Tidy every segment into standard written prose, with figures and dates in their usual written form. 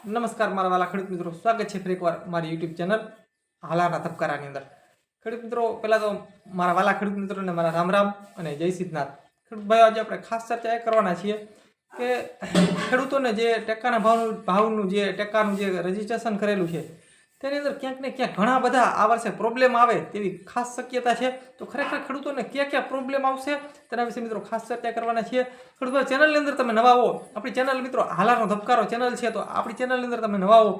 નમસ્કાર મારા વાલા ખેડૂત મિત્રો, સ્વાગત છે ફરી એકવાર મારી યુટ્યુબ ચેનલ હાલાના ધબકારાની અંદર। ખેડૂત મિત્રો, પહેલાં તો મારા વાલા ખેડૂત મિત્રોને મારા રામ રામ અને જય સિદ્ધનાથ। ખેડૂત ભાઈઓ, આજે આપણે ખાસ ચર્ચા એ કરવાના છીએ કે ખેડૂતોને જે ટેકાના ભાવનું જે રજીસ્ટ્રેશન કરેલું છે તેની અંદર ક્યાંક ને ક્યાંક ઘણા બધા આ વર્ષે પ્રોબ્લેમ આવે તેવી ખાસ શક્યતા છે। તો ખરેખર ખેડૂતોને ક્યાં પ્રોબ્લેમ આવશે તેના વિશે મિત્રો ખાસ ચર્ચા કરવાના છીએ। ખેડૂત ભાઈ, ચેનલની અંદર તમે નવા હો, આપણી ચેનલ મિત્રો હાલાનો ધબકારો ચેનલ છે, તો આપણી ચેનલની અંદર તમે નવા હો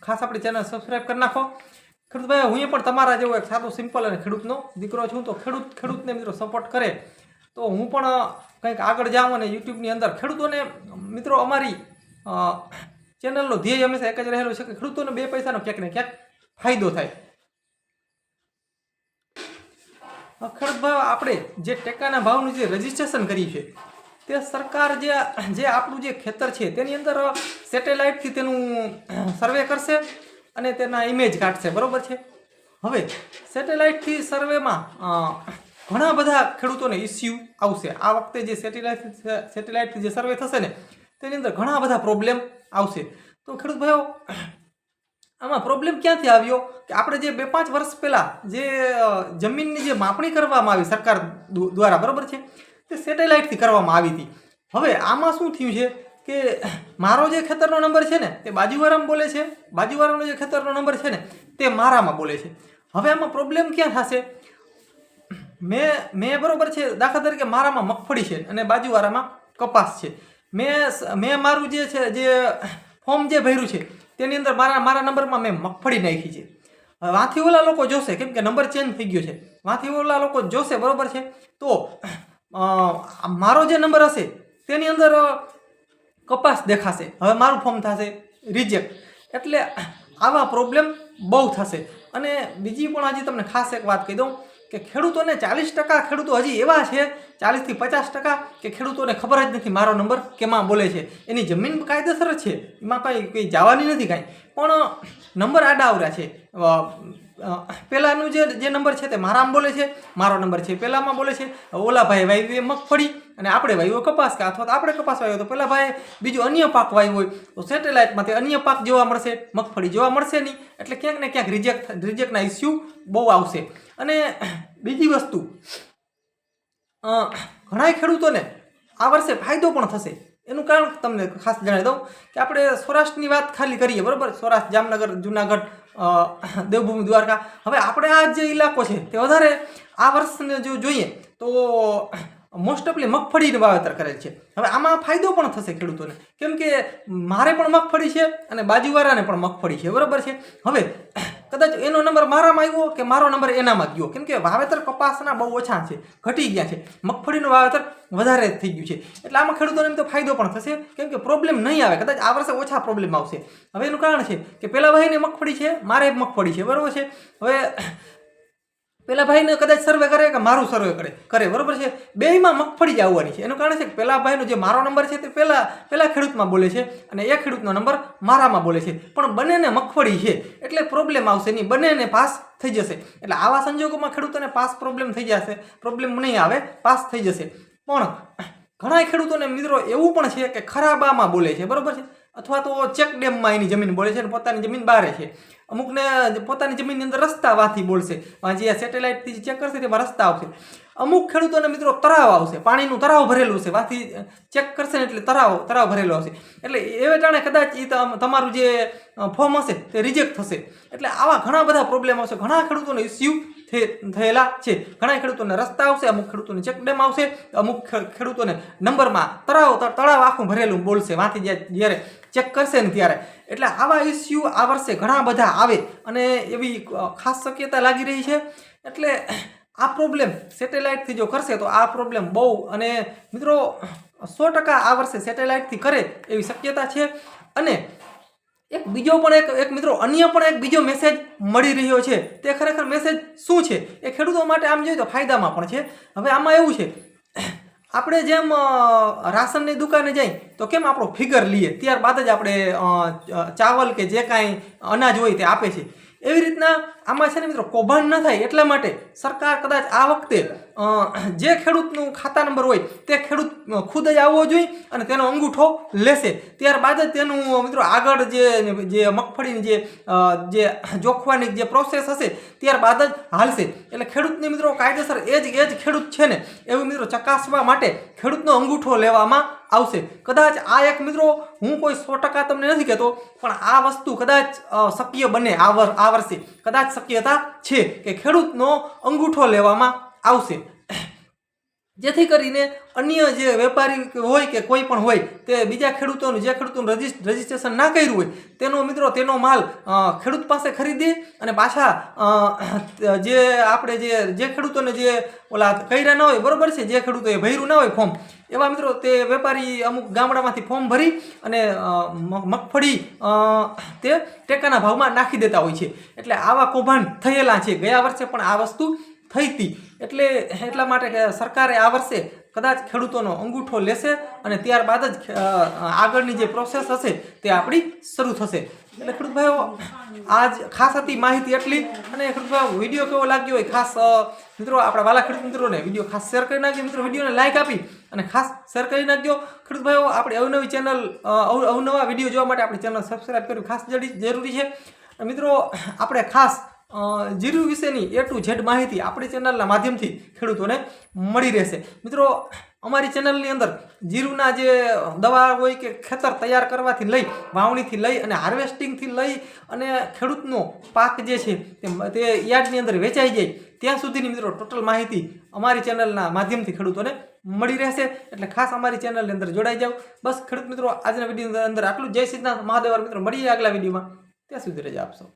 ખાસ આપણી ચેનલ સબસ્ક્રાઈબ કરી નાખો। ખેડૂત ભાઈ, હું પણ તમારા જેવો એક સાદો સિમ્પલ અને ખેડૂતનો દીકરો છું, તો ખેડૂતને મિત્રો સપોર્ટ કરે તો હું પણ કંઈક આગળ જાઉં અને યુટ્યુબની અંદર ખેડૂતોને મિત્રો અમારી ચેનલનો ધ્યેય હંમેશા એક જ રહેલો છે કે ખેડૂતોને બે પૈસાનો ક્યાંક ને ક્યાંક ફાયદો થાય। ખેડૂત ભાઈ, આપણે જે ટેકાના ભાવનું જે રજીસ્ટ્રેશન કર્યું છે તે સરકાર જે આપણું જે ખેતર છે તેની અંદર સેટેલાઇટથી તેનું સર્વે કરશે અને તેના ઇમેજ કાઢશે, બરાબર છે। હવે સેટેલાઇટથી સર્વેમાં ઘણા બધા ખેડૂતોને ઇસ્યુ આવશે। આ વખતે જે સેટેલાઇટથી જે સર્વે થશે ને તેની અંદર ઘણા બધા પ્રોબ્લેમ આવશે। તો ખેડૂત ભાઈઓ, આમાં પ્રોબ્લેમ ક્યાંથી આવ્યો કે આપણે જે 2-5 વર્ષ પહેલાં જે જમીનની જે માપણી કરવામાં આવી સરકાર દ્વારા, બરાબર છે, તે સેટેલાઇટથી કરવામાં આવી હતી। હવે આમાં શું થયું છે કે મારો જે ખેતરનો નંબર છે ને તે બાજુવાળામાં બોલે છે, બાજુવાળાનો જે ખેતરનો નંબર છે ને તે મારામાં બોલે છે। હવે આમાં પ્રોબ્લેમ ક્યાં થશે? મેં બરાબર છે, દાખલા તરીકે મારામાં મગફળી છે અને બાજુવાળામાં કપાસ છે। મેં મારું જે છે જે ફોર્મ જે ભર્યું છે તેની અંદર મારા નંબરમાં મેં મગફળી નાખી છે। હવે વાંથી ઓલા લોકો જોશે, કેમ કે નંબર ચેન્જ થઈ ગયો છે, વાંથી ઓલા લોકો જોશે, બરાબર છે, તો મારો જે નંબર હશે તેની અંદર કપાસ દેખાશે। હવે મારું ફોર્મ થશે રિજેક્ટ। એટલે આવા પ્રોબ્લેમ બહુ થશે। અને બીજી પણ હજી તમને ખાસ એક વાત કહી દઉં કે ખેડૂતોને 40% ખેડૂતો હજી એવા છે, 40થી 50% કે ખેડૂતોને ખબર જ નથી મારો નંબર કેમાં બોલે છે। એની જમીન કાયદેસર છે, એમાં કંઈ જવાની નથી કાંઈ, પણ નંબર આડા આવડા છે। પહેલાંનું જે નંબર છે તે મારામાં બોલે છે, મારો નંબર છે પહેલાંમાં બોલે છે। ઓલા ભાઈ વાવી મગફળી અને આપણે વાવ્યો કપાસ, કે અથવા તો આપણે કપાસ વાવ્યો તો પેલા ભાઈ બીજો અન્ય પાક વાવ્યો હોય તો સેટેલાઇટમાં તે અન્ય પાક જોવા મળશે, મગફળી જોવા મળશે નહીં। એટલે ક્યાંક ને ક્યાંક રિજેક્ટના ઇસ્યુ બહુ આવશે। અને બીજી વસ્તુ, ઘણા ખેડૂતોને આ વર્ષે ફાયદો પણ થશે। એનું કારણ તમને ખાસ જણાવી દઉં કે આપણે સૌરાષ્ટ્રની વાત ખાલી કરીએ, બરાબર, સૌરાષ્ટ્ર, જામનગર, જુનાગઢ, દેવભૂમિ, દ્વારકા, હવે આપણે આ જે ઇલાકો છે તે વધારે આ વર્ષને જો જોઈએ તો મોસ્ટ ઓફલી મગફળીનું વાવેતર કરેલ છે। હવે આમાં ફાયદો પણ થશે ખેડૂતોને, કેમ કે મારે પણ મગફળી છે અને બાજુવાળાને પણ મગફળી છે, બરાબર છે। હવે કદાચ એનો નંબર મારામાં આવ્યો કે મારો નંબર એનામાં ગયો, કેમ કે વાવેતર કપાસના બહુ ઓછા છે, ઘટી ગયા છે, મગફળીનું વાવેતર વધારે થઈ ગયું છે। એટલે આમાં ખેડૂતોને એમ તો ફાયદો પણ થશે, કેમ કે પ્રોબ્લેમ નહીં આવે, કદાચ આ વર્ષે ઓછા પ્રોબ્લેમ આવશે। હવે એનું કારણ છે કે પેલા ભાઈને મગફળી છે, મારે મગફળી છે, બરાબર છે। હવે પેલા ભાઈને કદાચ સર્વે કરે કે મારું સર્વે કરે, બરાબર છે, બેયમાં મગફળી જ આવવાની છે। એનું કારણ છે કે પેલા ભાઈનો જે મારો નંબર છે તે પેલા ખેડૂતમાં બોલે છે અને એ ખેડૂતનો નંબર મારામાં બોલે છે, પણ બંનેને મગફળી છે, એટલે પ્રોબ્લેમ આવશે નહીં, બંનેને પાસ થઈ જશે। એટલે આવા સંજોગોમાં ખેડૂતોને પાસ પ્રોબ્લેમ થઈ જશે, પ્રોબ્લેમ નહીં આવે, પાસ થઈ જશે। પણ ઘણા ખેડૂતોને મિત્રો એવું પણ છે કે ખરાબામાં બોલે છે, બરાબર છે, અથવા તો ચેક ડેમમાં એની જમીન બોલે છે અને પોતાની જમીન બહાર છે। અમુકને પોતાની જમીનની અંદર રસ્તા વાથી બોલશે, જે સેટેલાઇટથી ચેક કરશે તેમાં રસ્તા આવશે। અમુક ખેડૂતોને મિત્રો તળાવ આવશે, પાણીનું તળાવ ભરેલું છે, વાથી ચેક કરશે ને એટલે તળાવ ભરેલો આવશે। એટલે એ ટાણે કદાચ એ તમારું જે ફોર્મ હશે તે રિજેક્ટ થશે। એટલે આવા ઘણા બધા પ્રોબ્લેમ આવશે, ઘણા ખેડૂતોને ઇસ્યુ થયેલા છે। ઘણા ખેડૂતોને રસ્તા આવશે, અમુક ખેડૂતોને ચેક ડેમ આવશે, અમુક ખેડૂતોને નંબરમાં તળાવ આખું ભરેલું બોલશે, વાથી જ્યારે ચેક કરશે ને ત્યારે। એટલે આવા ઇસ્યુ આ વર્ષે ઘણા બધા આવે અને એવી ખાસ શક્યતા લાગી રહી છે। એટલે આ પ્રોબ્લેમ સેટેલાઇટથી જો કરશે તો આ પ્રોબ્લેમ બહુ, અને મિત્રો 100% આ વર્ષે સેટેલાઇટથી કરે એવી શક્યતા છે। અને એક બીજો પણ એક મિત્રો અન્ય પણ એક બીજો મેસેજ મળી રહ્યો છે, તે ખરેખર મેસેજ શું છે એ ખેડૂતો માટે આમ જોઈએ તો ફાયદામાં પણ છે। હવે આમાં એવું છે, આપણે જેમ રાશનની દુકાને જઈએ તો કેમ આપણો ફિગર લઈએ, ત્યારબાદ જ આપણે ચાવલ કે જે કાંઈ અનાજ હોય તે આપે છે, એવી રીતના આમાં છે ને મિત્રો કૌભાંડ ન થાય એટલા માટે સરકાર કદાચ આ વખતે જે ખેડૂતનું ખાતા નંબર હોય તે ખેડૂત ખુદ જ આવવો જોઈએ અને તેનો અંગૂઠો લેશે. ત્યારબાદ જ તેનું મિત્રો આગળ જે મગફળીની જે જોખવાની જે પ્રોસેસ હશે ત્યારબાદ જ હાલશે. એટલે ખેડૂતને મિત્રો કાયદેસર એ જ ખેડૂત છે ને એવું મિત્રો ચકાસવા માટે ખેડૂતનો અંગૂઠો લેવામાં આવશે. કદાચ આ એક મિત્રો હું કોઈ 100% તમને નથી કહેતો, પણ આ વસ્તુ કદાચ શક્ય બને આ વર્ષે કદાચ શક્યતા છે કે ખેડૂતનો અંગૂઠો લેવામાં આવશે, જેથી કરીને અન્ય જે વેપારી હોય કે કોઈ પણ હોય તે બીજા ખેડૂતોનું જે ખેડૂતોનું રજિસ્ટ્રેશન ના કર્યું હોય તેનો મિત્રો તેનો માલ ખેડૂત પાસે ખરીદી અને પાછા જે આપણે જે ખેડૂતોને જે ઓલા કર્યા ના હોય બરોબર છે, જે ખેડૂતોએ ભર્યું ના હોય ફોર્મ, એવા મિત્રો તે વેપારી અમુક ગામડામાંથી ફોર્મ ભરી અને મગફળી તે ટેકાના ભાવમાં નાખી દેતા હોય છે. એટલે આવા કૌભાંડ થયેલા છે. ગયા વર્ષે પણ આ વસ્તુ થઈ હતી. એટલા માટે કે સરકારે આ વર્ષે કદાચ ખેડૂતોનો અંગૂઠો લેશે અને ત્યારબાદ જ આગળની જે પ્રોસેસ હશે તે આપણી શરૂ થશે. એટલે ખેડૂત ભાઈઓ આજ ખાસ હતી માહિતી એટલી. અને ખેડૂત ભાઈઓ વિડીયો કેવો લાગ્યો હોય ખાસ મિત્રો આપણા વાલા ખેડૂત મિત્રોને વિડીયો ખાસ શેર કરી નાખજો. મિત્રો વિડીયોને લાઇક આપી અને ખાસ શેર કરી નાખજો. ખેડૂત ભાઈઓ આપણે અવનવી ચેનલ અવનવા વિડીયો જોવા માટે આપણી ચેનલ સબસ્ક્રાઈબ કરવી ખાસ જરૂરી છે. મિત્રો આપણે ખાસ જીરું વિશેની A to Z માહિતી આપણી ચેનલના માધ્યમથી ખેડૂતોને મળી રહેશે. મિત્રો અમારી ચેનલની અંદર જીરુના જે દવા હોય કે ખેતર તૈયાર કરવાથી લઈ વાવણીથી લઈ અને હાર્વેસ્ટિંગથી લઈ અને ખેડૂતનો પાક જે છે તે યાર્ડની અંદર વેચાઈ જાય ત્યાં સુધીની મિત્રો ટોટલ માહિતી અમારી ચેનલના માધ્યમથી ખેડૂતોને મળી રહેશે. એટલે ખાસ અમારી ચેનલની અંદર જોડાઈ જાવ. બસ ખેડૂત મિત્રો આજના વિડીયોની અંદર આટલું. જય સિદ્ધનાથ મહાદેવ. મિત્રો મળીએ આગલા વિડીયોમાં. ત્યાં સુધી રજા આપશો.